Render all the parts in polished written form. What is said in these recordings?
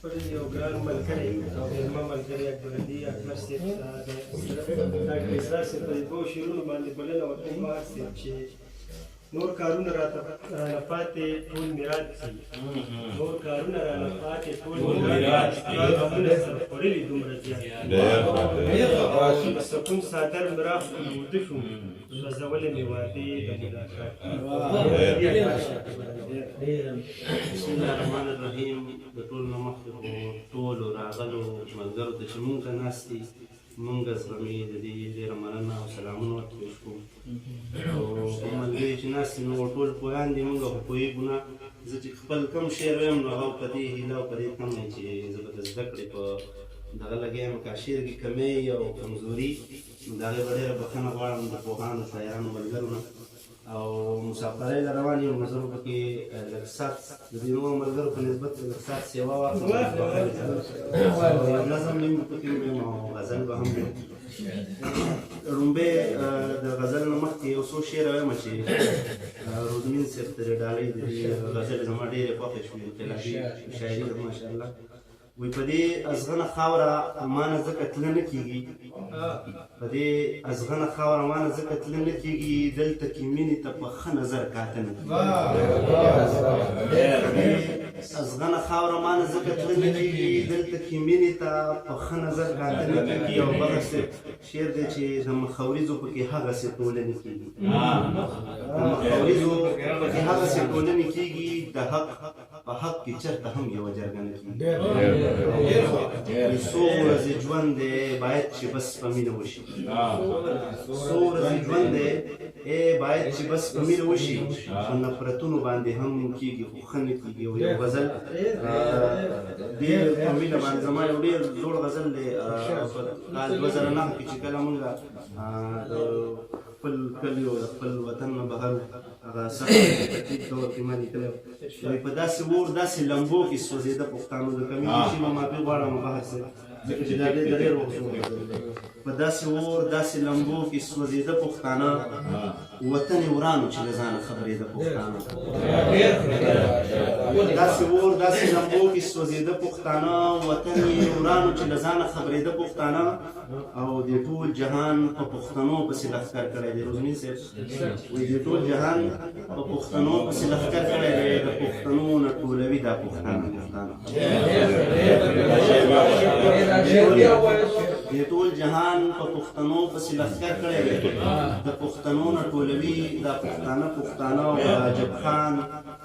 یو ګران ملګری او زما ملګری اکبرالدي اکبر صاحب ډاکټر اسرار صاحب په دوو شعرونو باندې بلنه ورکوي مار صاحب چې نور کارونه رانه پاتې ټول میراث دي نور کارونه رانه پاتې ټول میراث دي غمونه سره خوړلي دومره زیات سکون صادر مراخ وده شو سوځولې مې وعدې د ملاقات بسم الله الرحمن الرحیم د ټول نه مخکې خو ټولو راغلو ملګرو ته چې مونږ ته ناست دي مونږ زړه مې د دې ډېره مننه او سلامونه ورته پېښ کړو او ملګري چې ناست دي نو ټول پوهیان دي مونږ خو پوهېږو نه زه چې خپل کوم شعر وایم نو هغه په دې هیله او په دې تمه چې زه به د زده کړې په دغه لګیا یم که شعر کې کمی او کمزوري نو د هغې به ډېره بښنه غواړم د پوهانو شاعرانو ملګرو نه او مسافرۍ له روان یم نو زه به پکې لږ سات د دې نورو ملګرو په نسبت لږ سات سیوا واخلم نظم مې پکې ویم او غزل به هم ویم لومبۍ د غزل نه مخکې یو څو شعر وایم چې روزمین صاحب ترې ډالۍ د دې غزلې زما ډېرې خوښې شوې انقلابي شاعري ده ماشاءالله وی په دې ازغنه خاوره ما نه ځکه تله نه کېږي په دې ازغنه خاوره ما نه ځکه تله نه کېږي دلته کې مینې ته په ښه نظر کاته نه ازغنه خاوره ما نه ځکه تله نه کېږي دلته کې مینې ته په ښه نظر کاته نه کېږي او بغسې شعر دی چې د مخاوریزو پکې هغسې ټولنې کېږي د مخاوریزو پکې هغسې ټولنې کېږي د حق په حق کې چېرته هم یوه جرګه نه کېږي څو ورځې ژوند دی باید چې بس په مینه وشي څو ورځې ژوند دی باید چې بس په مینه وشي په نفرتونو باندې هم کېږي خو ښه نه کېږي او یو غزل ډېر په مینه باندې زما یو ډېر زوړ غزل دی کال 2009 کې چې کله مونږ د خپل کلي او د خپل وطن نه بهر هغه سفر ترتیب دور کې ما لیکلی وایي په داسې اور داسې لمبو کې سوځېده پښتانو د کمیونټي به معافي غواړم بحث ځکه چې دا ډېر وخت په داسې اور داسې لمبو کې سوځېده پښتانه وطن یې ورانو چې له ځانه خبرېده پښتانه داسې اور داسې لمبو کې سوځېده پښتانه وطن یې ورانو چې له ځانه خبرېده پښتانه او د ټول جهان په پښتنو پسې لښکر کړی دی روزمین صاحب وایي د ټول جهان په پښتنو پسې لښکر کړی دی د پښتنو نه ټولوي دا پښتانه د ټول جهان په پښتنو پسې لښکر کړی دی د پښتنو نه ټولوي دا پښتانه او عجب خان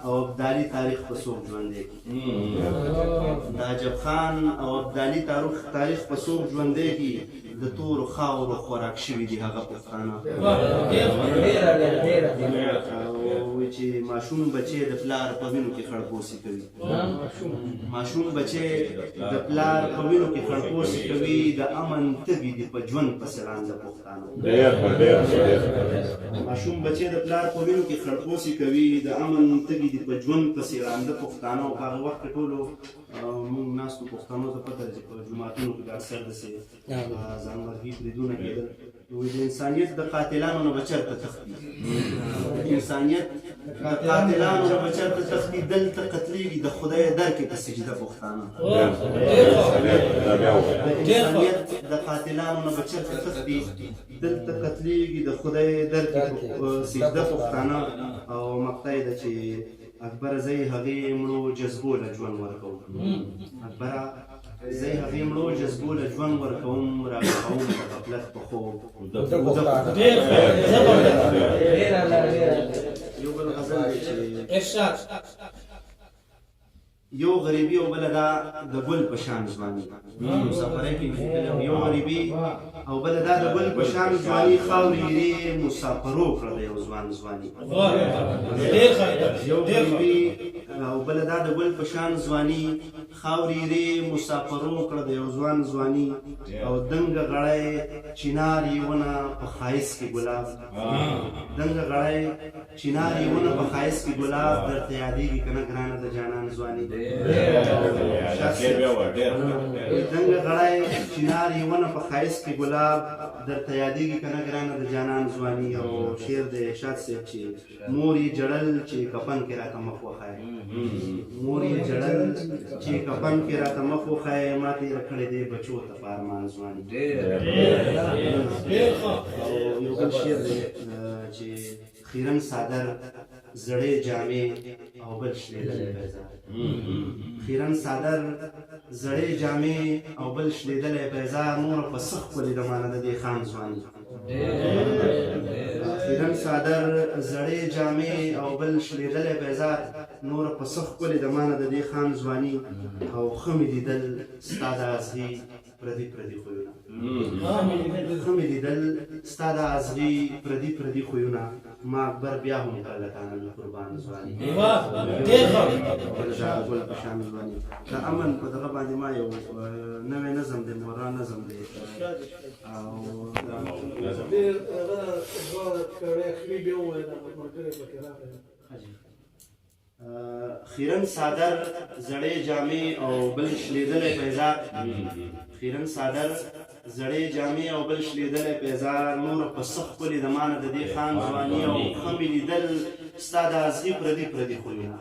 او ابدالي تاریخ په څوک ژوندی کړي د عجب خان او ابدالي تاریخ په څوک ژوندی کړي د تورو خاورو خوراک شوي دي هغه پښتانه وایي چې ماشوم بچی د پلار په وینو کې خړپوسي کوي ماشوم بچی د پلار په وینو کې خړپوسي کوي د امن تږي دي په ژوند پسې ړانده پښتانه ماشوم بچی د پلار په وینو کې خړپوسي کوي د امن تږي دي په ژوند پسې ړانده پښتانه او په هغه وخت کې ټولو موږ ناستو پښتنو ته پته ده چې په جوماتونو کې اکثر داسې ځانمرګي بریدونه کېدل وایي د انسانیت د قاتلانو نه به چېرته تښتي انسانیت د قاتلانو نه به چېرته تښتي دلته قتلېږي د خدای در کې په سجده پښتانه د انسانیت د قاتلانو نه به چېرته تښتي دلته قتلېږي د خدای در کې په سجده پښتانه او مقطع یې ده چې اکبره زه یې هغې مړو جذبو له ژوند ورکوم اکبره زه یې هغې مړو جذبو له ژوند ورکوم راویښوم د غفلت په خوب یو بل غزل دی چې یو غریبي او بله دا د ګل په شان ځواني مسافرۍ کې یو غریبي او بله دا د ګل په شان ځواني خاورې یې مسافرو کړه د یو ځوان ځواني یو غریبي او بله دا د ګل په شان ځواني خاورې یې مسافرو کړه د یو ځوان ځواني او دنګه غړی چنار یې ونه په ښایست کې ګلاب دنګه غړی چنار یې ونه په ښایست کې ګلاب درته یادېږي که نه ګرانه د جانان ځواني دنګه غړی چنار یې ونه په ښایست کې ګلاب درته یادېږي که نه ګرانه د جانان ځواني او شعر د ارشاد صاحب چې مور یې جړل چې کفن کې راته مخ وښایه مور یې جړل چې کفن کې راته مخ وښایې ما تېره کړې دی بچو ته په ارمان ځواني او یو بل شعر دی چې خیرن صادر زړې جامې او بل شلېدلی پیزار خیرن صادر زړې جامې او بل شلېدلی پیزار نوره په څه ښکلې د مانه د دې خان ځواني خیرن صادر زړې جامې او بل شلېدلی پیزار نوره په څه ښکلې د مانه د دې خان ځواني او ښه مې لیدل ستا د ازغي پردي خویونه ښه مې لیدل ستا د ازغي پردي خویونه ما اکبر بیا هم کله تانه مې قربان ځواني ګل په شان ځواني د امن په دغه باندې ما یو نوی نظم دی مورا نظم دی او خیرن صادر زړې جامې او بل شلېدلی پیزار خیرن صادر زړې جامې او بل شلېدلی پیزار نوره په څه ښکلې د مانه د دې خان ځواني او ښه مې لیدل ستا د ازغي پردي خویونه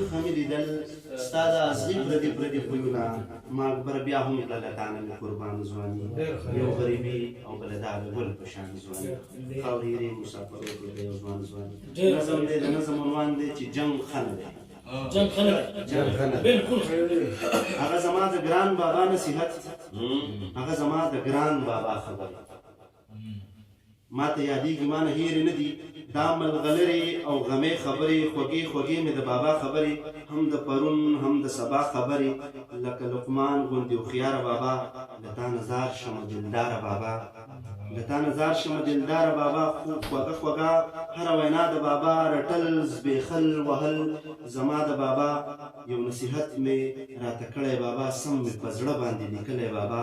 ښه مې لیدل ستا د ازغي پردي خویونه ما اکبر بیا هم کله تانه مې قربان ځواني یو غریبي او بله دا د ګل په شان ځواني خاورې یې مسافر وکړو د یو ځوان ځواني نظم دی د نظم عنوان دی چې جنګ ښه نه دی جنگ خلق بالکل هغه زما د ګران بابا نصیحت هغه زما د ګران بابا خبر ما ته یادېږي ما نه هېرې نه دي دا ملغلرې او غمې خبرې خوږې مې د بابا خبرې هم د پرون هم د سبا خبرې لکه لقمان غوندې هوښیاره بابا له تا نظار شمه دلداره بابا له تا نظار شمه دلداره بابا خوږه هره وینا د بابا رټل زبېښل وهل زما د بابا یو نصیحت مې راته کړی بابا سم مې په زړه باندې لیکلی بابا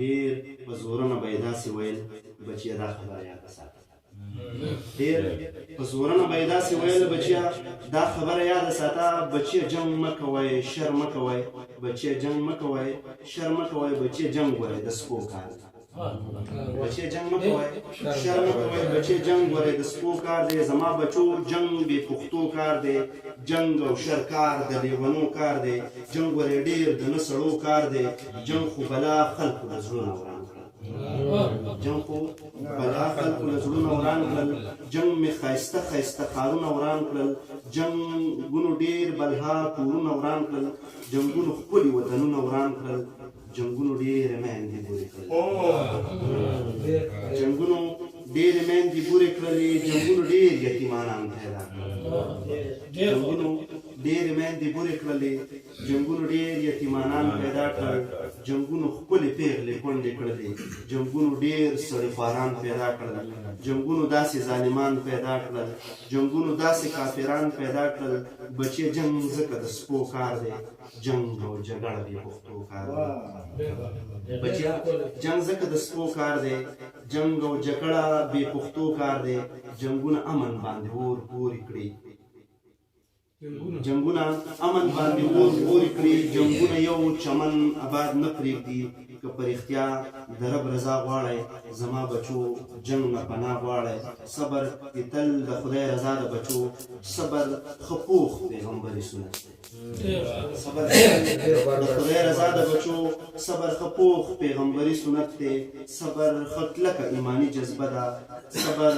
ډېر په زورنه به یې داسې ویل بچیه دا خبره یاده ساته ډېر په زورنه به یې داسې ویل بچیه دا خبره یاده ساته بچیه جنګ مه کوئ شر مه کوئ بچیه جنګ مه کوئ شر مه کوئ بچیه جنګ وری د سپو کار بچیه جنګ مه کوئ شر مه کوئ بچیه جنګ وری د سپو کار دی زما بچو جنګ بې پښتو کار دی جنګ او شر کار د لیونو کار دی جنګ وری ډېر د نه سړو کار دی جنګ خو بلا خلکو د زړونه وران کړل جنګ خو بلا خلکو د زړونه وران کړل جنګ مې ښایسته ښارونه وران کړل جنګونو ډېر بلها کورونه وران کړل جنګونو ښکلي وطنونه وران کړل جنګونو ډېرې میندې بورې کړلې جنګونو ډېرې میندې بورې کړلې جنګونو ډېر یتیمانان پیدا کړل جنګونو ډېرې میندې بورې کړلې جنګونو ډېر یتیمانان پیدا کړل جنګونو ښکلې پیغلې کونډې کړلې جنګونو ډېر سړي خواران پیدا کړل جنګونو داسې ظالمان پیدا کړل جنګونو داسې کافران پیدا کړل بچیه جنګ ځکه د سپو کار دی جنګ او جګړه بې پښتو کار دی بچیه جنګ ځکه د سپو کار دی جنګ او جګړه بې پښتو کار دی جنګونه امن باندې اور پورې کړي جنګونه امن باندې اور پورې کړي جنګونه یو چمن آباد نه پرېږدي که په رښتیا د رب رضا غواړئ زما بچو جنګ نه پناه غواړئ صبر د تل د خدای رضا د بچو صبر ښه پوخ پیغمبري سنت دی صبر د خدای رضا د بچو صبر ښه پوخ پیغمبري سنت دی صبر ښه کلکه ایماني جذبه ده صبر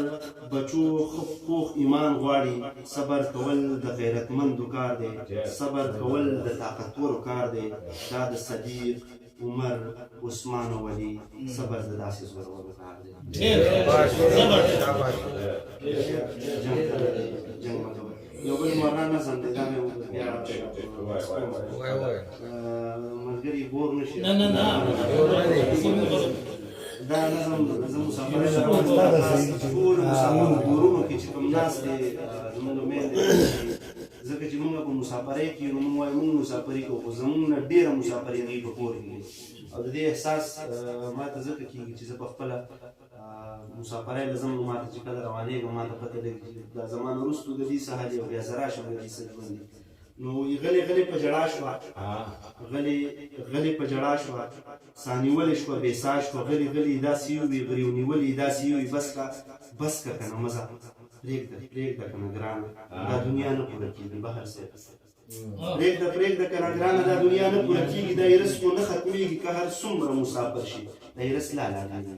بچو ښه پوخ ایمان غواړي صبر کول د غیرتمندو کار دی صبر کول د طاقتورو کار دی دا د صدیق عمر عثمان او علي صبر د داسې زورورو کار دی جنګ یو بل مولانا نظم دی دا مې ملګري بور نه شي دا نظم زموږ مسافر ټول مسافر کورونو کې چې کوم ناس دی زموږ میندې ځکه چې موږ په مسافرۍ کې نو موږ وایو موږ مسافري کوو خو زموږ نه ډېره مسافري هغوی په کور کې او د دې احساس ما ته ځکه کېږي چې زه په خپله مسافرۍ له ځم نو ما ته چې کله روانېږم ما ته پته لګي چې دا زما نه وروستو د دې څخه دی او بیا زه راشم د دې څه ژوند دی نو غلې په ژړا شوه غلې په ژړا شوه سا نیولې شوه بې سا شوه غلې داسې یووي غریو نیولې داسې یووي بس که که نه مزه پرېږده که نه ګرانه دا دنیا نه پوره کېږي بهر صاحب پرېږده کنه ګرانه دا دنیا نه پوره کېږي دا یې رزق نه ختمېږي که هر څومره مسافر شي دا یې رزق لا ډېرېږي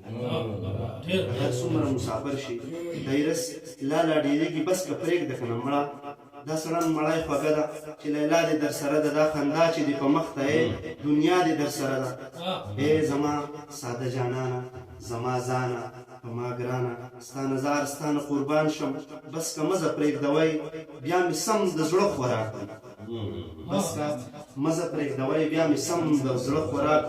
هر څومره مسافر شي دا یې رزق لا ډېرېږي بس که پرېږده کنه مړه دا سړن مړی خوږه ده چې لیلا دې در سره ده دا خندا چې دې په مخ ته دنیا دې در سره ده ای زما ساده جانانه زما ځانه په ما ګرانه ستا نظار ستا نه قربان شم بس که مزه پرېږدوئ بیا مې سم د زړه خوراک وي بس که مزه پرېږدوئ بیا مې سم د زړه خوراک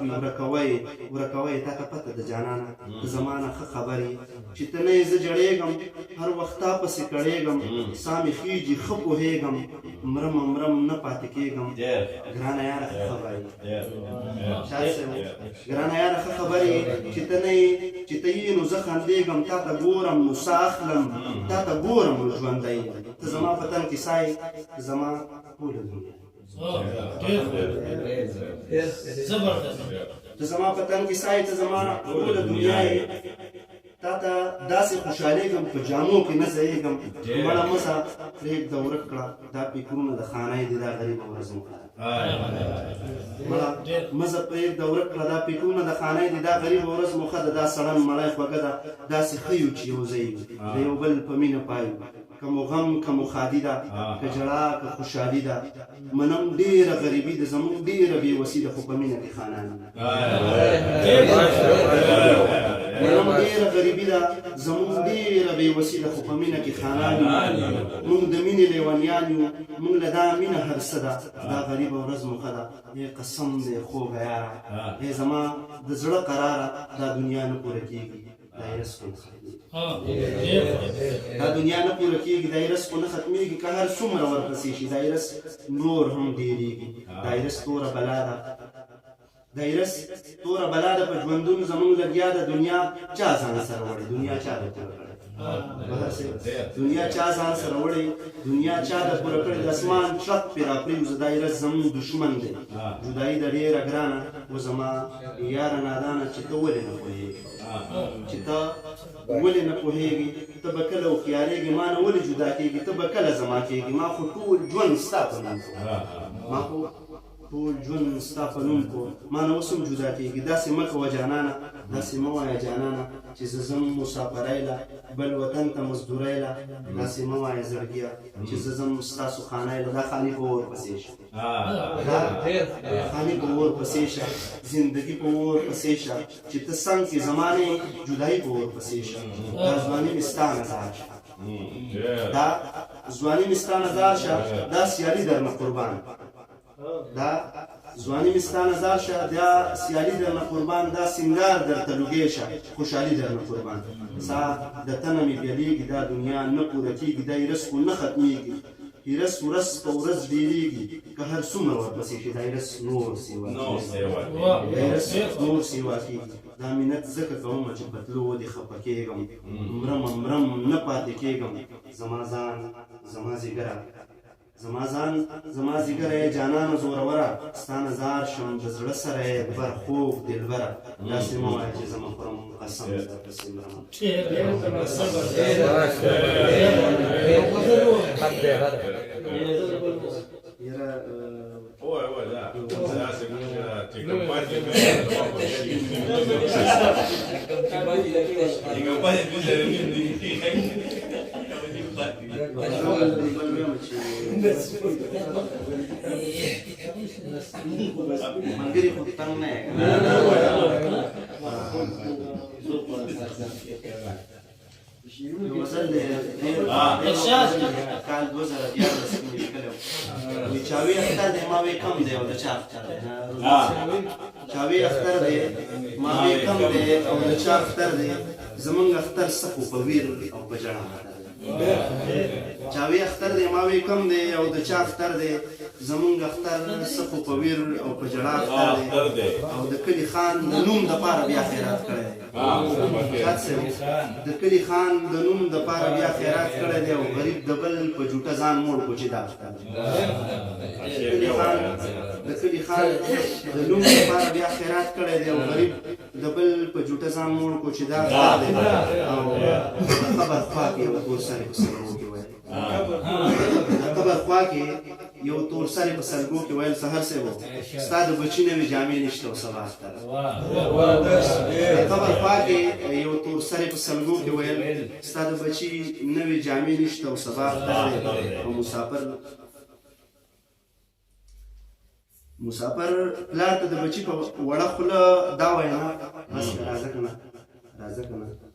وي ورکوئ تا ته پته د جانانه د زما نه ښه خبرې چې ته نه یې زه جړېږم هر وخت تا پسې کړېږم سا مې خېږي ښه پوهېږم مرم نه پاتې کېږم ګرانه یاره ښه خبرې ګرانه یاره ښه خبرې چې ته نه یې چې ته یې نو زه خندېږم تا ته ګورم نو سا اخلم تا ته ګورم نو ژوندی ته زما په تن کې سا یې زما ټوله دنیا ته زما په تن کې سا یې ته زما ټوله دنیا یې تا ته داسې خوشحالېږم په جامو کې نه ځایېږم مړه مزه پرېږده ورک کړه دا فکرونه د خانه دي دا غریبه ورځ مړه مزه پرېږده ورک کړه دا فکرونه د خانه دي دا غریبه ورځ مخه ده دا سړن مړی خوږه ده داسې ښه یو چې یو ځای د یو بل په مینه پایو که مو غم که مو ښادي ده که ژړا که خوشحالي ده منم ډېره غریبي ده زموږ ډېره بېوسي ده خو په مینه کې خانان منم ډېره غریبي ده زموږ ډېره بېوسي ده خو په مینه کې خانان یو موږ د مینې لیونیان یو موږ له دا مینه هر څه ده دا غریبه ورځ موخه ده ای قسم دی خوږه یاره ای زما د زړه قراره دا دنیا نه پوره کېږي دا یې رزق نه ختمېږي دا دنیا نه پوره کېږي دا یې رزق نه ختمېږي که هر څومره ورپسې شي دا یې رزق نور هم ډېرېږي دا یې رزق توره بلا ده دا یې رزق توره بلا ده په ژوندون زموږ لګیا ده دنیا چا ځان سره وړی دنیا چا ده پوره کړی دنیا چا ځان سره وړی دنیا چا ده پوره کړی د اسمان چت پرې راپرېوځه دا یې رزق زموږ دښمن دی جدایي ده ډېره ګرانه و زما یاره نادانه چې ته ولې نه پوهېږې چې ته ولې نه پوهېږې ته به کله هوښیارېږې ما نه ولې جدا کېږې ته به کله زما کېږې ما خو ټول ژوند ستا په نوم کو ما خو ټول ژوند ستا په نوم کو ما نه اوس هم جدا کېږي داسې مه کوه جانانه داسې مه وایه جانانه چې زه ځم مسافرۍ له بل وطن ته مزدورۍ له داسې مه وایه زړګیه چې زه ځم ستاسو خانۍ له دا خاني په ورپسې شه خاني په ورپسې شه زندګي په ورپسې شه چې ته څنګ کې زما نه جدایي په ورپسې شه دا ځواني مې ستا نظار شه دا ځواني مې ستا نظار شه دا سیالي درنه قربان دا ځواني مې ستا نظار شه دا سیالي درنه قربان دا سینګار درته لوګی شه خوشحالي درنه قربان سا د تنه مې بېلېږي دا دنیا نه پوره کېږي دا یې رزق نه ختمېږي یې رزق ورځ په ورځ ډېرېږي که هر څومره ورپسې شي دا یې رزق نور سیوا کېږي دا منت ځکه کوم چې په تلو ودې خفه کېږم مرم نه پاتې کېږم زما ځان زما ځیګره زما ځان زما ځیګره یې جانانه زوروره ستا نظار شم د زړه سره یې بر خوږ دلبره داسې مه وایه چې زه مه خورم قسم درپسې مرم ملګري خو تنګ نه یې یو مزل دی کال 2014 کې مې لیکلی وي چاوي اختر دی ما وی کم دی او د چا اختر دی چاوي اختر دی ما وی کم دی او د چا اختر دی زمونږ اختر څه خو په ویر او په ژړا چاوي اختر دی ما وی کم دی او د چا اختر دی زمونږ اختر څه خو په ویر او په ژړا اختر دی او د کلي خان د نوم دپاره بیا خیرات کړی دی د کلي خان د نوم دپاره بیا خیرات کړی دی او غریب د بل په جوټه ځان موړ کو چې دا اختر د کلي خان د نوم دپاره بیا خیرات کړی دی او غریب د بل په جوټه ځان موړ کو چې دا اختر دی او د قبر خوا کې یو کور سره په سره وکړي وایي د قبر خوا خوا کې یو تور سرې په سلګو کې ویل سهار صاحب ستا د بچي نوې جامې نشته او سبا اختر د قبر خوا کې یو تور سرې په سلګو کې ویل ستا د بچي نوې جامې نشته او سبا اختر دی او مسافر پلار ته د بچي په وړه خوله دا وینا بس راځه کنه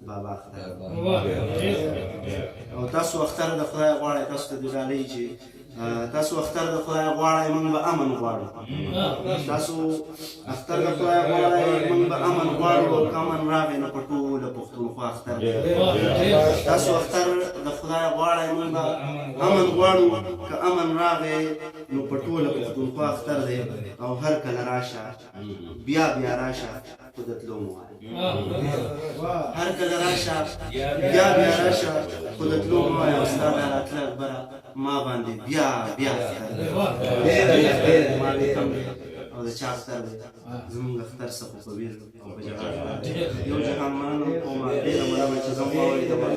بابا اختر او تاسو اختر د خدای غواړئ تاسو ته دې ډالۍ چې تاسو اختر د خدای غواړئ موږ به امن غواړو تاسو اختر د خدای غواړئ موږ به امن غواړو او که امن راغی نو په ټوله پښتونخوا اختر دی تاسو اختر د خدای غواړئ موږ به امن غواړو که امن راغی نو په ټوله پښتونخوا اختر دی او هر کله راشه بیا راشه خو د تلو مو هر کله راشه بیا راشه خو د تلو مو وایه او ستا دا راتله بره ما باندې بیا او د چا اختر دی زمونږ اختر څه خو په ویر او په جواب یو جهان مننه کومه ډېره مننه چې زما واورېده